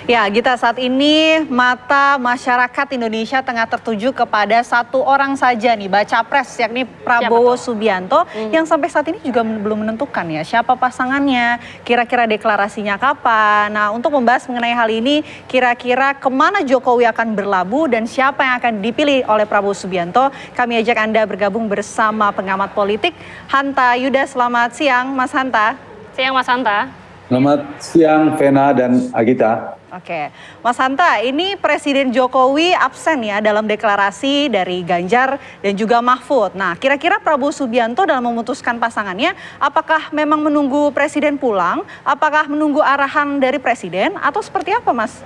Ya, Gita, saat ini mata masyarakat Indonesia tengah tertuju kepada satu orang saja nih, baca pres, yakni Prabowo Subianto, yang sampai saat ini juga belum menentukan ya siapa pasangannya, kira-kira deklarasinya kapan. Nah, untuk membahas mengenai hal ini, kira-kira kemana Jokowi akan berlabuh dan siapa yang akan dipilih oleh Prabowo Subianto, kami ajak Anda bergabung bersama pengamat politik, Hanta Yuda. Selamat siang, Mas Hanta. Siang, Mas Hanta. Selamat siang, Vena dan Agita. Oke, Mas Hanta, ini Presiden Jokowi absen ya dalam deklarasi dari Ganjar dan juga Mahfud. Nah, kira-kira Prabowo Subianto dalam memutuskan pasangannya, apakah memang menunggu Presiden pulang, apakah menunggu arahan dari Presiden, atau seperti apa, Mas?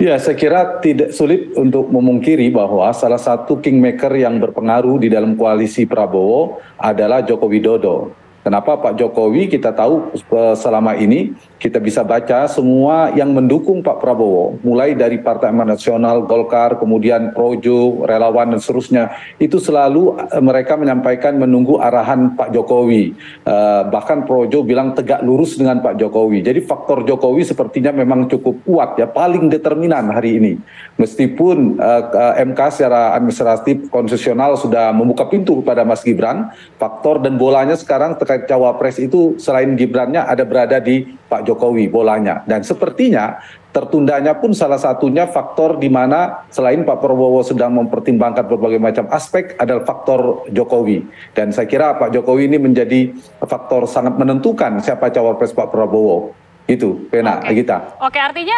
Ya, saya kira tidak sulit untuk memungkiri bahwa salah satu kingmaker yang berpengaruh di dalam koalisi Prabowo adalah Joko Widodo. Kenapa Pak Jokowi, kita tahu selama ini kita bisa baca semua yang mendukung Pak Prabowo, mulai dari Partai Amanat Nasional, Golkar, kemudian Projo, relawan dan seterusnya, itu selalu mereka menyampaikan menunggu arahan Pak Jokowi. Bahkan Projo bilang tegak lurus dengan Pak Jokowi. Jadi faktor Jokowi sepertinya memang cukup kuat ya, paling determinan hari ini. Meskipun MK secara administratif konstitusional sudah membuka pintu kepada Mas Gibran, faktor dan bolanya sekarang terkait cawapres itu selain Gibrannya ada berada di Pak Jokowi bolanya. Dan sepertinya tertundanya pun salah satunya faktor di mana selain Pak Prabowo sedang mempertimbangkan berbagai macam aspek adalah faktor Jokowi. Dan saya kira Pak Jokowi ini menjadi faktor sangat menentukan siapa cawapres Pak Prabowo. Itu, Vena, Agita. Oke, artinya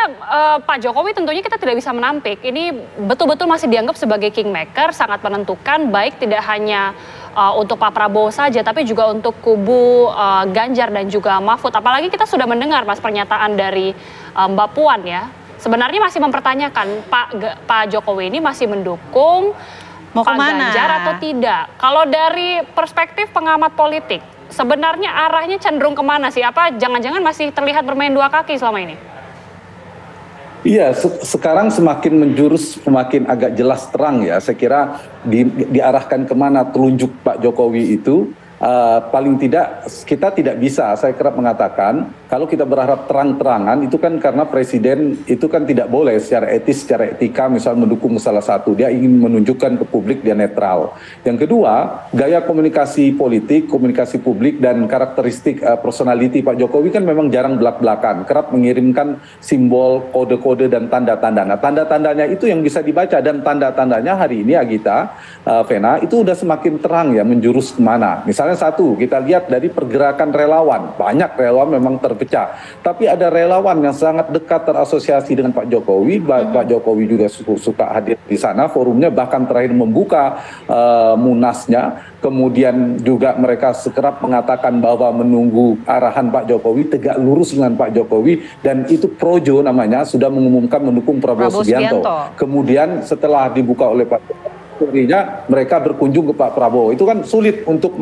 Pak Jokowi tentunya kita tidak bisa menampik. Ini betul-betul masih dianggap sebagai kingmaker, sangat menentukan, baik tidak hanya untuk Pak Prabowo saja, tapi juga untuk kubu Ganjar dan juga Mahfud. Apalagi kita sudah mendengar, Mas, pernyataan dari Mbak Puan ya. Sebenarnya masih mempertanyakan Pak Jokowi ini masih mendukung Pak Ganjar atau tidak. Kalau dari perspektif pengamat politik, sebenarnya arahnya cenderung kemana sih? Apa jangan-jangan masih terlihat bermain dua kaki selama ini? Iya, sekarang semakin menjurus, semakin agak jelas terang ya. Saya kira diarahkan kemana telunjuk Pak Jokowi itu. Paling tidak kita tidak bisa, saya kerap mengatakan kalau kita berharap terang-terangan itu kan karena presiden itu kan tidak boleh secara etis, secara etika misal mendukung salah satu, dia ingin menunjukkan ke publik dia netral. Yang kedua, gaya komunikasi politik, komunikasi publik dan karakteristik personality Pak Jokowi kan memang jarang belak-belakan, kerap mengirimkan simbol, kode-kode dan tanda-tanda. Nah, tanda-tandanya itu yang bisa dibaca dan tanda-tandanya hari ini Agita, Vena, itu udah semakin terang ya menjurus kemana. Misalnya satu, kita lihat dari pergerakan relawan, banyak relawan memang terpecah, tapi ada relawan yang sangat dekat terasosiasi dengan Pak Jokowi. Pak Jokowi juga suka hadir di sana forumnya, bahkan terakhir membuka munasnya. Kemudian juga mereka sekerap mengatakan bahwa menunggu arahan Pak Jokowi, tegak lurus dengan Pak Jokowi, dan itu Projo namanya sudah mengumumkan mendukung Prabowo Subianto. Kemudian setelah dibuka oleh Pak Jokowi, mereka berkunjung ke Pak Prabowo. Itu kan sulit untuk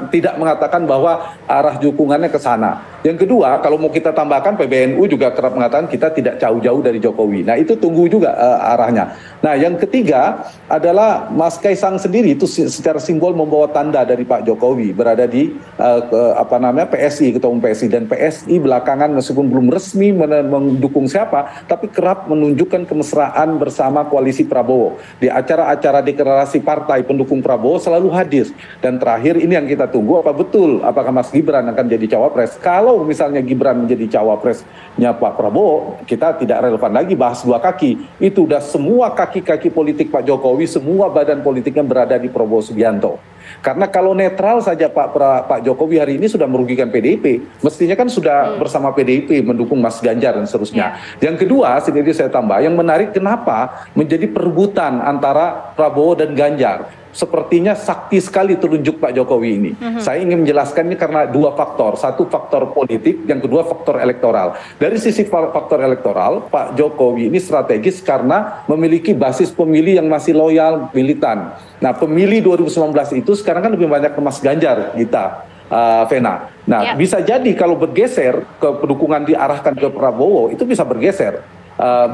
tidak mengatakan bahwa arah dukungannya ke sana. Yang kedua, kalau mau kita tambahkan, PBNU juga kerap mengatakan kita tidak jauh-jauh dari Jokowi. Nah, itu tunggu juga arahnya. Nah, yang ketiga adalah Mas Kaisang sendiri itu secara simbol membawa tanda dari Pak Jokowi berada di PSI, Ketua Umum PSI, dan PSI belakangan meskipun belum resmi mendukung siapa, tapi kerap menunjukkan kemesraan bersama koalisi Prabowo. Di acara-acara deklarasi partai pendukung Prabowo selalu hadir. Dan terakhir ini yang kita tunggu, apa betul apakah Mas Gibran akan jadi cawapres. Kalau misalnya Gibran menjadi cawapresnya Pak Prabowo, kita tidak relevan lagi bahas dua kaki. Itu udah semua kaki-kaki politik Pak Jokowi, semua badan politiknya berada di Prabowo Subianto. Karena kalau netral saja Pak Jokowi hari ini sudah merugikan PDIP. Mestinya kan sudah bersama PDIP mendukung Mas Ganjar dan seterusnya. Yang kedua, sedikit saya tambah, yang menarik kenapa menjadi perebutan antara Prabowo dan Ganjar. Sepertinya sakti sekali telunjuk Pak Jokowi ini. Saya ingin menjelaskannya karena dua faktor. Satu faktor politik, yang kedua faktor elektoral. Dari sisi faktor elektoral, Pak Jokowi ini strategis karena memiliki basis pemilih yang masih loyal, militan. Nah, pemilih 2019 itu sekarang kan lebih banyak ke Mas Ganjar, Vena. Nah, bisa jadi kalau bergeser ke dukungan diarahkan ke Prabowo, itu bisa bergeser.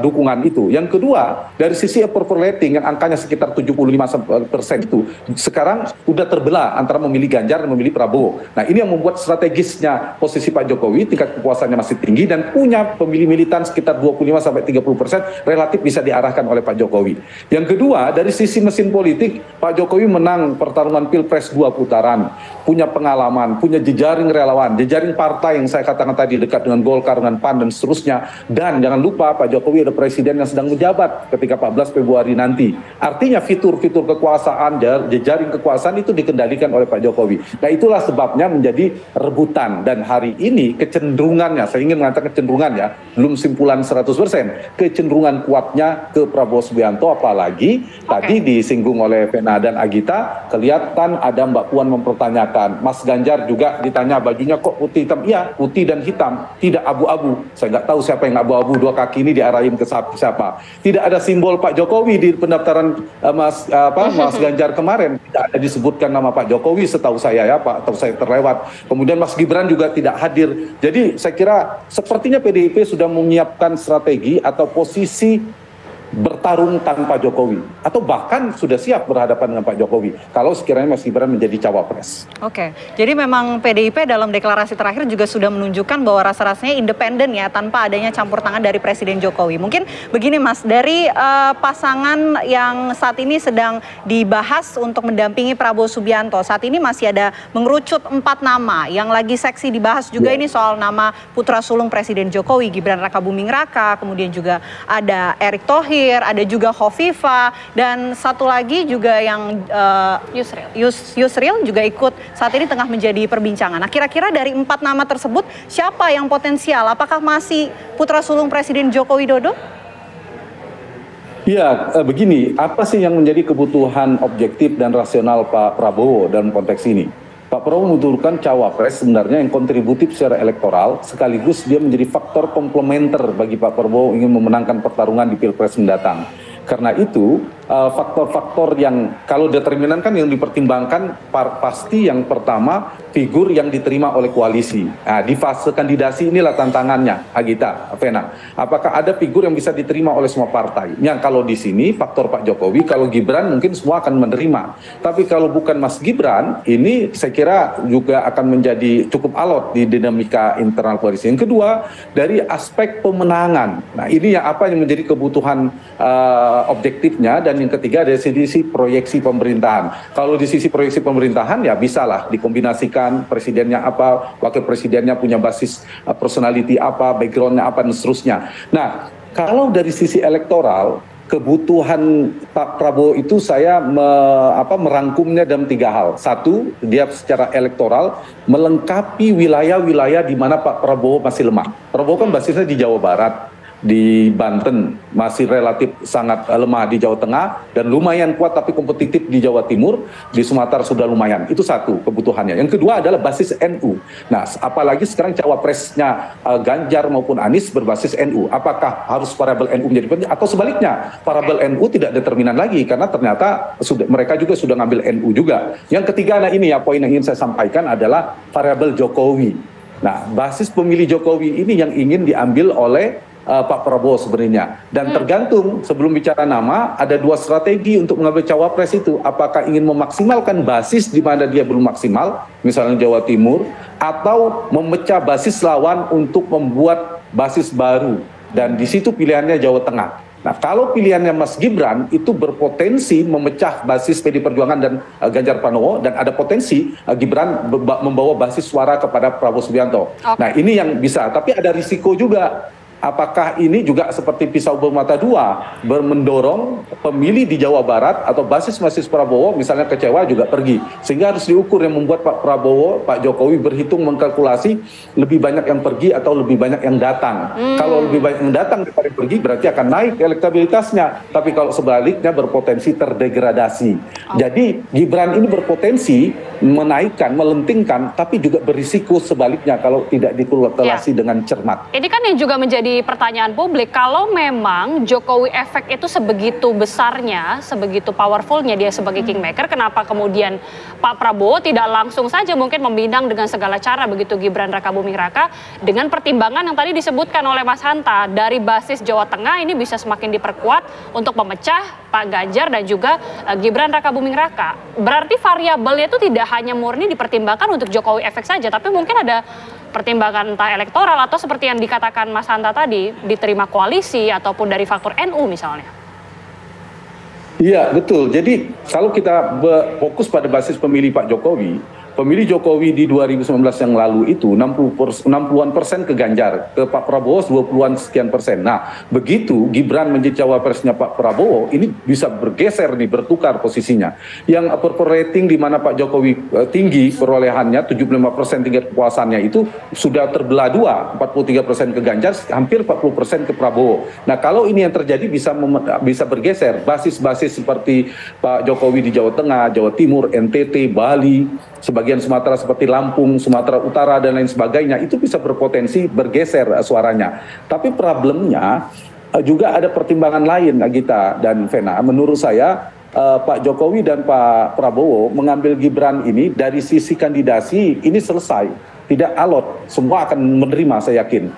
dukungan itu. Yang kedua, dari sisi approval rating yang angkanya sekitar 75% itu sekarang sudah terbelah antara memilih Ganjar dan memilih Prabowo. Nah, ini yang membuat strategisnya posisi Pak Jokowi, tingkat kepuasannya masih tinggi dan punya pemilih militan sekitar 25-30% relatif bisa diarahkan oleh Pak Jokowi. Yang kedua, dari sisi mesin politik, Pak Jokowi menang pertarungan Pilpres 2 putaran, punya pengalaman, punya jejaring relawan, jejaring partai yang saya katakan tadi dekat dengan Golkar, dengan PAN dan seterusnya. Dan jangan lupa Pak Jokowi ada presiden yang sedang menjabat ketika 14 Februari nanti. Artinya fitur-fitur kekuasaan, jejaring kekuasaan itu dikendalikan oleh Pak Jokowi. Nah, itulah sebabnya menjadi rebutan. Dan hari ini kecenderungannya, saya ingin mengatakan kecenderungan ya, belum simpulan 100%, kecenderungan kuatnya ke Prabowo Subianto, apalagi tadi disinggung oleh Vena dan Agita, kelihatan ada Mbak Puan mempertanyakan, Mas Ganjar juga ditanya bajunya kok putih hitam, iya putih dan hitam, tidak abu-abu. Saya nggak tahu siapa yang abu-abu, dua kaki ini diarahin ke siapa. Tidak ada simbol Pak Jokowi di pendaftaran Mas Ganjar kemarin, tidak ada disebutkan nama Pak Jokowi setahu saya ya Pak, atau saya terlewat. Kemudian Mas Gibran juga tidak hadir. Jadi saya kira sepertinya PDIP sudah menyiapkan strategi atau posisi bertarung tanpa Jokowi, atau bahkan sudah siap berhadapan dengan Pak Jokowi kalau sekiranya Mas Gibran menjadi cawapres. Oke, jadi memang PDIP dalam deklarasi terakhir juga sudah menunjukkan bahwa rasa-rasanya independen ya, tanpa adanya campur tangan dari Presiden Jokowi. Mungkin begini Mas, dari pasangan yang saat ini sedang dibahas untuk mendampingi Prabowo Subianto, saat ini masih ada mengerucut 4 nama yang lagi seksi dibahas juga ini soal nama putra sulung Presiden Jokowi, Gibran Rakabuming Raka, kemudian juga ada Erick Thohir, ada juga Khofifa, dan satu lagi juga yang Yusril juga ikut saat ini tengah menjadi perbincangan. Nah, kira-kira dari 4 nama tersebut siapa yang potensial? Apakah masih putra sulung Presiden Joko Widodo? Ya, begini, apa sih yang menjadi kebutuhan objektif dan rasional Pak Prabowo dalam konteks ini? Pak Prabowo membutuhkan cawapres sebenarnya yang kontributif secara elektoral, sekaligus dia menjadi faktor komplementer bagi Pak Prabowo ingin memenangkan pertarungan di Pilpres mendatang. Karena itu, faktor-faktor yang kalau determinan kan yang dipertimbangkan pasti yang pertama figur yang diterima oleh koalisi. Nah, di fase kandidasi inilah tantangannya, Agita, Vena. Apakah ada figur yang bisa diterima oleh semua partai? Yang kalau di sini faktor Pak Jokowi, kalau Gibran mungkin semua akan menerima. Tapi kalau bukan Mas Gibran, ini saya kira juga akan menjadi cukup alot di dinamika internal koalisi. Yang kedua, dari aspek pemenangan. Nah, ini yang apa yang menjadi kebutuhan objektifnya, dan yang ketiga dari sisi proyeksi pemerintahan. Kalau di sisi proyeksi pemerintahan ya bisalah dikombinasikan presidennya apa, wakil presidennya punya basis personality apa, backgroundnya apa dan seterusnya. Nah, kalau dari sisi elektoral kebutuhan Pak Prabowo itu saya merangkumnya dalam 3 hal. Satu, dia secara elektoral melengkapi wilayah-wilayah di mana Pak Prabowo masih lemah. Prabowo kan basisnya di Jawa Barat, di Banten masih relatif sangat lemah, di Jawa Tengah dan lumayan kuat tapi kompetitif di Jawa Timur, di Sumatera sudah lumayan. Itu satu kebutuhannya. Yang kedua adalah basis NU. Nah, apalagi sekarang cawapresnya Ganjar maupun Anies berbasis NU. Apakah harus variabel NU menjadi penting atau sebaliknya variabel NU tidak determinan lagi karena ternyata mereka juga sudah ngambil NU juga. Yang ketiga, nah ini ya poin yang ingin saya sampaikan adalah variabel Jokowi. Nah, basis pemilih Jokowi ini yang ingin diambil oleh Pak Prabowo sebenarnya. Dan tergantung, sebelum bicara nama, ada 2 strategi untuk mengambil cawapres itu. Apakah ingin memaksimalkan basis di mana dia belum maksimal, misalnya Jawa Timur, atau memecah basis lawan untuk membuat basis baru. Dan di situ pilihannya Jawa Tengah. Nah, kalau pilihannya Mas Gibran itu berpotensi memecah basis PD Perjuangan dan Ganjar Pranowo, dan ada potensi Gibran membawa basis suara kepada Prabowo Subianto. Nah, ini yang bisa, tapi ada risiko juga. Apakah ini juga seperti pisau bermata dua, mendorong pemilih di Jawa Barat atau basis-basis Prabowo misalnya kecewa juga pergi. Sehingga harus diukur yang membuat Pak Prabowo, Pak Jokowi berhitung mengkalkulasi lebih banyak yang pergi atau lebih banyak yang datang. Kalau lebih banyak yang datang daripada yang pergi berarti akan naik elektabilitasnya. Tapi kalau sebaliknya berpotensi terdegradasi. Jadi Gibran ini berpotensi menaikkan, melentingkan, tapi juga berisiko sebaliknya kalau tidak dikalkulasi dengan cermat. Ini kan yang juga menjadi pertanyaan publik, kalau memang Jokowi efek itu sebegitu besarnya, sebegitu powerfulnya dia sebagai kingmaker, kenapa kemudian Pak Prabowo tidak langsung saja mungkin membinang dengan segala cara begitu Gibran Rakabuming Raka, dengan pertimbangan yang tadi disebutkan oleh Mas Hanta, dari basis Jawa Tengah ini bisa semakin diperkuat untuk memecah Pak Ganjar dan juga Gibran Rakabuming Raka. Berarti variabelnya itu tidak hanya murni dipertimbangkan untuk Jokowi efek saja, tapi mungkin ada pertimbangan entah elektoral atau seperti yang dikatakan Mas Hanta tadi, diterima koalisi ataupun dari faktor NU misalnya. Iya, betul. Jadi kalau kita fokus pada basis pemilih Pak Jokowi, pemilih Jokowi di 2019 yang lalu itu 60-an persen ke Ganjar, ke Pak Prabowo 20-an sekian persen. Nah, begitu Gibran menjadi cawapresnya Pak Prabowo, ini bisa bergeser nih, bertukar posisinya. Yang approval rating di mana Pak Jokowi tinggi perolehannya, 75% tingkat kepuasannya itu sudah terbelah dua, 43% ke Ganjar, hampir 40% ke Prabowo. Nah, kalau ini yang terjadi bisa bergeser, basis-basis seperti Pak Jokowi di Jawa Tengah, Jawa Timur, NTT, Bali, sebagian Sumatera seperti Lampung, Sumatera Utara dan lain sebagainya, itu bisa berpotensi bergeser suaranya. Tapi problemnya juga ada pertimbangan lain, Agita dan Vena. Menurut saya Pak Jokowi dan Pak Prabowo mengambil Gibran ini dari sisi kandidasi ini selesai, tidak alot, semua akan menerima saya yakin.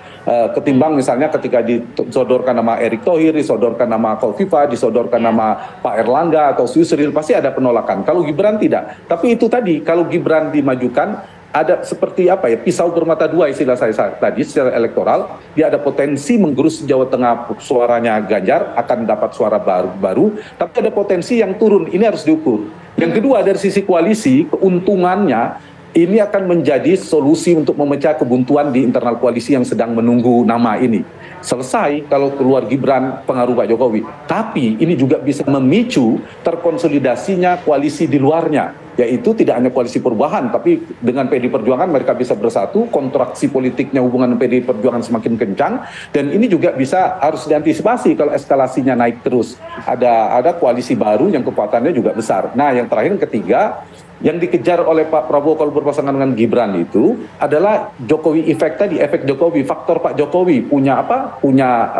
Ketimbang misalnya ketika disodorkan nama Erick Thohir, disodorkan nama Khofifah, disodorkan nama Pak Erlangga atau Yusril, pasti ada penolakan. Kalau Gibran tidak. Tapi itu tadi, kalau Gibran dimajukan, ada seperti apa ya, pisau bermata dua istilah saya tadi secara elektoral, dia ada potensi menggerus Jawa Tengah suaranya Ganjar, akan dapat suara baru, tapi ada potensi yang turun, ini harus diukur. Yang kedua dari sisi koalisi, keuntungannya, ini akan menjadi solusi untuk memecah kebuntuan di internal koalisi yang sedang menunggu nama ini. Selesai kalau keluar Gibran pengaruh Pak Jokowi. Tapi ini juga bisa memicu terkonsolidasinya koalisi di luarnya. Yaitu tidak hanya koalisi perubahan, tapi dengan PDI Perjuangan mereka bisa bersatu, kontraksi politiknya hubungan PDI Perjuangan semakin kencang, dan ini juga bisa harus diantisipasi kalau eskalasinya naik terus. Ada koalisi baru yang kekuatannya juga besar. Nah, yang terakhir, ketiga, yang dikejar oleh Pak Prabowo kalau berpasangan dengan Gibran itu adalah Jokowi efek tadi, efek Jokowi, faktor Pak Jokowi punya apa? Punya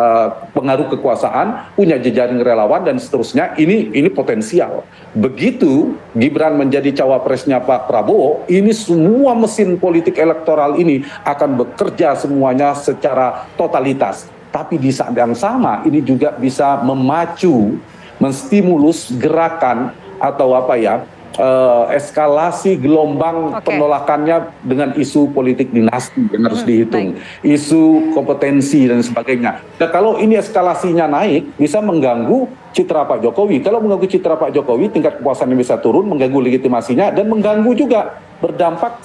pengaruh kekuasaan, punya jejaring relawan dan seterusnya. Ini potensial. Begitu Gibran menjadi cawapresnya Pak Prabowo, ini semua mesin politik elektoral ini akan bekerja semuanya secara totalitas. Tapi di saat yang sama ini juga bisa memacu, menstimulus gerakan atau apa ya? Eskalasi gelombang penolakannya dengan isu politik dinasti yang harus dihitung, isu kompetensi dan sebagainya. Nah, kalau ini eskalasinya naik, bisa mengganggu citra Pak Jokowi. Kalau mengganggu citra Pak Jokowi, tingkat kepuasannya bisa turun, mengganggu legitimasinya, dan mengganggu juga berdampak,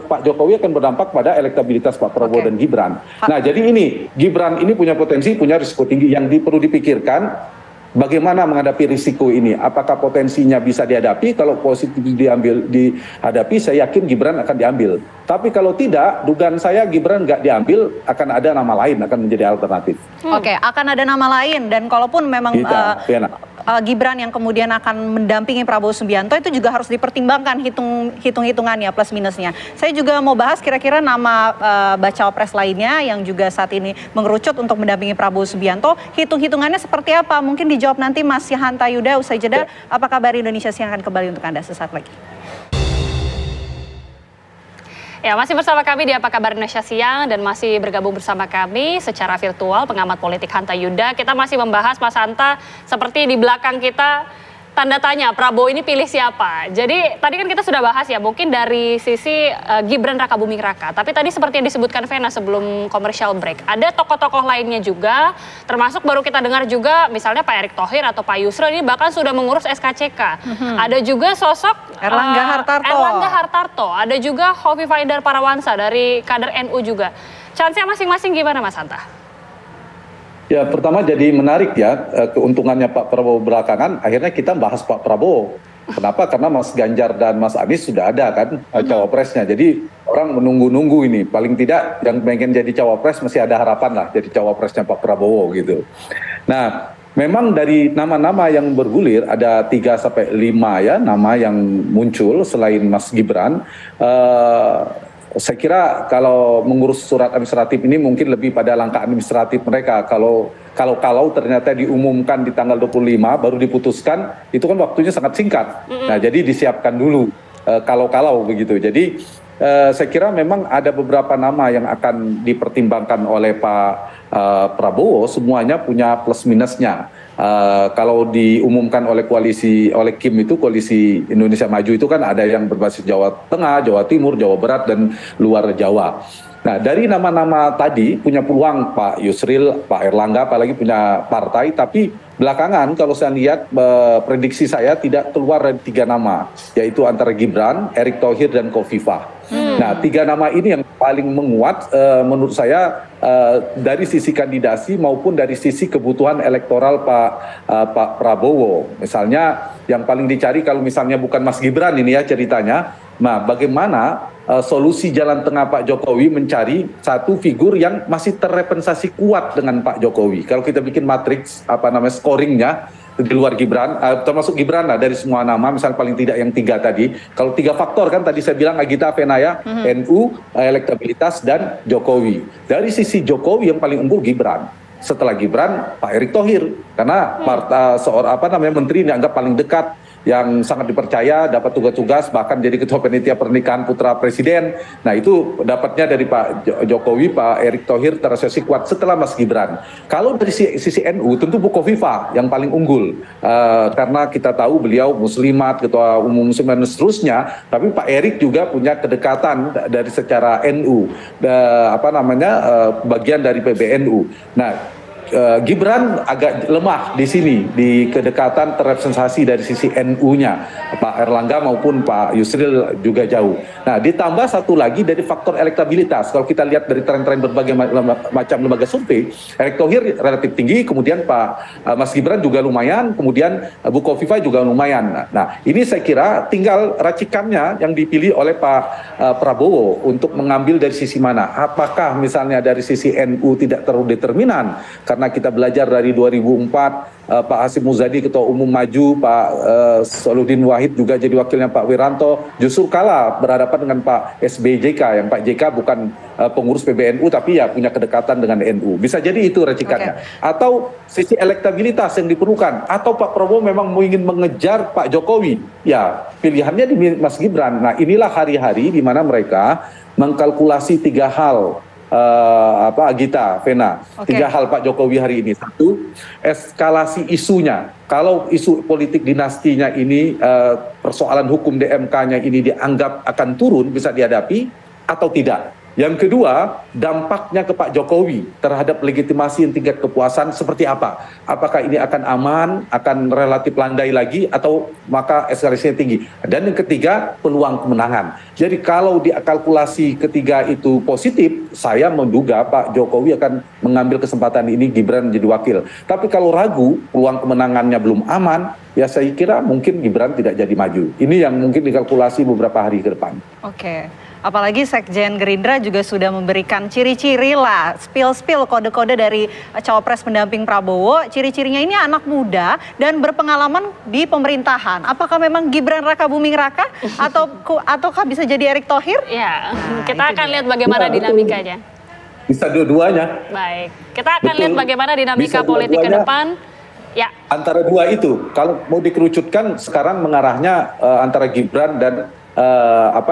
Pak Jokowi akan berdampak pada elektabilitas Pak Prabowo dan Gibran. Nah, jadi ini, Gibran ini punya potensi, punya risiko tinggi yang perlu dipikirkan. Bagaimana menghadapi risiko ini? Apakah potensinya bisa dihadapi? Kalau positif dihadapi, saya yakin Gibran akan diambil. Tapi kalau tidak, dugaan saya Gibran nggak diambil, akan ada nama lain, akan menjadi alternatif. Oke, akan ada nama lain, dan kalaupun memang Gibran yang kemudian akan mendampingi Prabowo Subianto, itu juga harus dipertimbangkan hitung-hitungannya plus minusnya. Saya juga mau bahas kira-kira nama bacawa pres lainnya yang juga saat ini mengerucut untuk mendampingi Prabowo Subianto. Hitung-hitungannya seperti apa? Mungkin dijawab nanti Mas Hanta Yuda usai jeda. Apa kabar Indonesia Siang akan kembali untuk Anda sesaat lagi. Ya, masih bersama kami di Apa Kabar Indonesia Siang, dan masih bergabung bersama kami secara virtual pengamat politik Hanta Yuda. Kita masih membahas, Mas Hanta, seperti di belakang kita tanda tanya, Prabowo ini pilih siapa? Jadi tadi kan kita sudah bahas ya, mungkin dari sisi Gibran Rakabuming Raka. Tapi tadi seperti yang disebutkan Vena sebelum commercial break, ada tokoh-tokoh lainnya juga, termasuk baru kita dengar juga misalnya Pak Erick Thohir atau Pak Yusril ini bahkan sudah mengurus SKCK. Ada juga sosok Erlangga Hartarto. Ada juga Khofifah Indar Parawansa dari kader NU juga. Chance-nya masing-masing gimana, Mas Hanta? Ya, pertama jadi menarik ya, keuntungannya Pak Prabowo belakangan, akhirnya kita bahas Pak Prabowo. Kenapa? Karena Mas Ganjar dan Mas Anies sudah ada kan cawapresnya. Jadi orang menunggu-nunggu ini. Paling tidak yang pengen jadi cawapres masih ada harapan lah jadi cawapresnya Pak Prabowo gitu. Nah, Memang dari nama-nama yang bergulir ada 3 sampai 5 ya nama yang muncul selain Mas Gibran. Saya kira kalau mengurus surat administratif ini mungkin lebih pada langkah administratif mereka. Kalau ternyata diumumkan di tanggal 25 baru diputuskan, itu kan waktunya sangat singkat. Nah, jadi disiapkan dulu kalau begitu. Jadi saya kira memang ada beberapa nama yang akan dipertimbangkan oleh Pak Prabowo, semuanya punya plus minusnya. Kalau diumumkan oleh KIM itu koalisi Indonesia Maju itu kan ada yang berbasis Jawa Tengah, Jawa Timur, Jawa Barat dan luar Jawa. Nah, dari nama-nama tadi punya peluang Pak Yusril, Pak Erlangga apalagi punya partai, tapi belakangan kalau saya lihat prediksi saya tidak keluar dari 3 nama, yaitu antara Gibran, Erick Thohir dan Khofifah. Nah, 3 nama ini yang paling menguat menurut saya dari sisi kandidasi maupun dari sisi kebutuhan elektoral Pak Prabowo. Misalnya yang paling dicari kalau misalnya bukan Mas Gibran ini ya ceritanya, nah bagaimana solusi jalan tengah Pak Jokowi mencari satu figur yang masih terrepresentasi kuat dengan Pak Jokowi. Kalau kita bikin matriks scoringnya di luar Gibran, termasuk Gibran lah dari semua nama, misalnya paling tidak yang 3 tadi. Kalau 3 faktor kan tadi saya bilang Agita Venaya, NU, elektabilitas dan Jokowi. Dari sisi Jokowi yang paling unggul Gibran. Setelah Gibran Pak Erick Thohir karena seorang menteri dianggap paling dekat, yang sangat dipercaya, dapat tugas-tugas, bahkan jadi ketua panitia pernikahan putra presiden. Nah, itu dapatnya dari Pak Jokowi, Pak Erick Thohir terasosiasi kuat setelah Mas Gibran. Kalau dari sisi NU, tentu Bu Khofifah yang paling unggul. Karena kita tahu beliau muslimat, ketua umum muslim dan seterusnya, tapi Pak Erick juga punya kedekatan dari secara NU, bagian dari PBNU. Nah, Gibran agak lemah di sini di kedekatan terrepresentasi dari sisi NU-nya Pak Erlangga maupun Pak Yusril juga jauh. Nah, ditambah satu lagi dari faktor elektabilitas. Kalau kita lihat dari tren-tren berbagai macam lembaga survei, Erick Thohir relatif tinggi, kemudian Pak Mas Gibran juga lumayan, kemudian Bu Khofifah juga lumayan. Nah, ini saya kira tinggal racikannya yang dipilih oleh Pak Prabowo untuk mengambil dari sisi mana. Apakah misalnya dari sisi NU tidak terlalu determinan? Karena kita belajar dari 2004, Pak Hasyim Muzadi Ketua Umum Maju, Pak Solahuddin Wahid juga jadi wakilnya Pak Wiranto, justru kalah berhadapan dengan Pak SBY-JK, yang Pak JK bukan pengurus PBNU tapi ya punya kedekatan dengan NU. Bisa jadi itu racikannya. Atau sisi elektabilitas yang diperlukan, atau Pak Prabowo memang ingin mengejar Pak Jokowi. Ya, pilihannya di Mas Gibran. Nah, inilah hari-hari di mana mereka mengkalkulasi 3 hal. Agita, Vena, 3 hal Pak Jokowi hari ini. 1, eskalasi isunya. Kalau isu politik dinastinya ini, persoalan hukum DMK-nya ini dianggap akan turun, bisa dihadapi atau tidak. Yang kedua, dampaknya ke Pak Jokowi terhadap legitimasi dan tingkat kepuasan seperti apa? Apakah ini akan aman, akan relatif landai lagi, atau maka eskalasinya tinggi? Dan yang ketiga, peluang kemenangan. Jadi kalau dikalkulasi ketiga itu positif, saya menduga Pak Jokowi akan mengambil kesempatan ini Gibran menjadi wakil. Tapi kalau ragu, peluang kemenangannya belum aman, ya saya kira mungkin Gibran tidak jadi maju. Ini yang mungkin dikalkulasi beberapa hari ke depan. Oke. Apalagi Sekjen Gerindra juga sudah memberikan ciri-ciri lah, spill kode-kode dari cawapres pendamping Prabowo. Ciri-cirinya ini anak muda dan berpengalaman di pemerintahan. Apakah memang Gibran Raka Buming Raka ataukah bisa jadi Erick Thohir? Ya, kita akan lihat bagaimana dinamikanya. Bisa dua-duanya. Baik, kita akan lihat bagaimana dinamika politik ke depan. Ya. Antara 2 itu, kalau mau dikerucutkan sekarang mengarahnya antara Gibran dan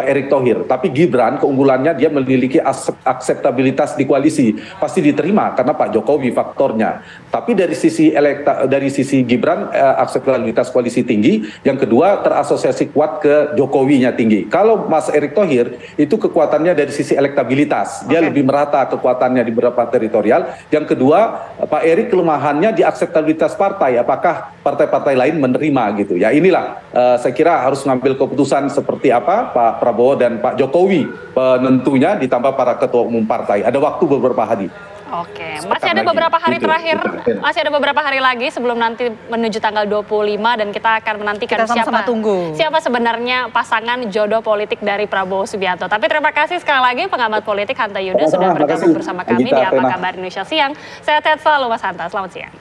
Erick Thohir. Tapi Gibran keunggulannya dia memiliki akseptabilitas di koalisi, pasti diterima karena Pak Jokowi faktornya. Tapi dari sisi Gibran akseptabilitas koalisi tinggi, yang kedua terasosiasi kuat ke Jokowinya tinggi. Kalau Mas Erick Thohir itu kekuatannya dari sisi elektabilitas, dia lebih merata kekuatannya di beberapa teritorial. Yang kedua, Pak Erick kelemahannya di akseptabilitas partai, apakah partai-partai lain menerima gitu. Ya inilah saya kira harus mengambil keputusan seperti apa Pak Prabowo dan Pak Jokowi penentunya, ditambah para ketua umum partai. Ada waktu beberapa hari. Oke, masih ada beberapa hari terakhir, masih ada beberapa hari lagi sebelum nanti menuju tanggal 25 dan kita akan menantikan siapa sebenarnya pasangan jodoh politik dari Prabowo Subianto. Tapi terima kasih sekali lagi pengamat politik Hanta Yuda sudah bergabung bersama kami di Apa Kabar Indonesia Siang. Sehat-sehat selalu Mas Hanta, selamat siang.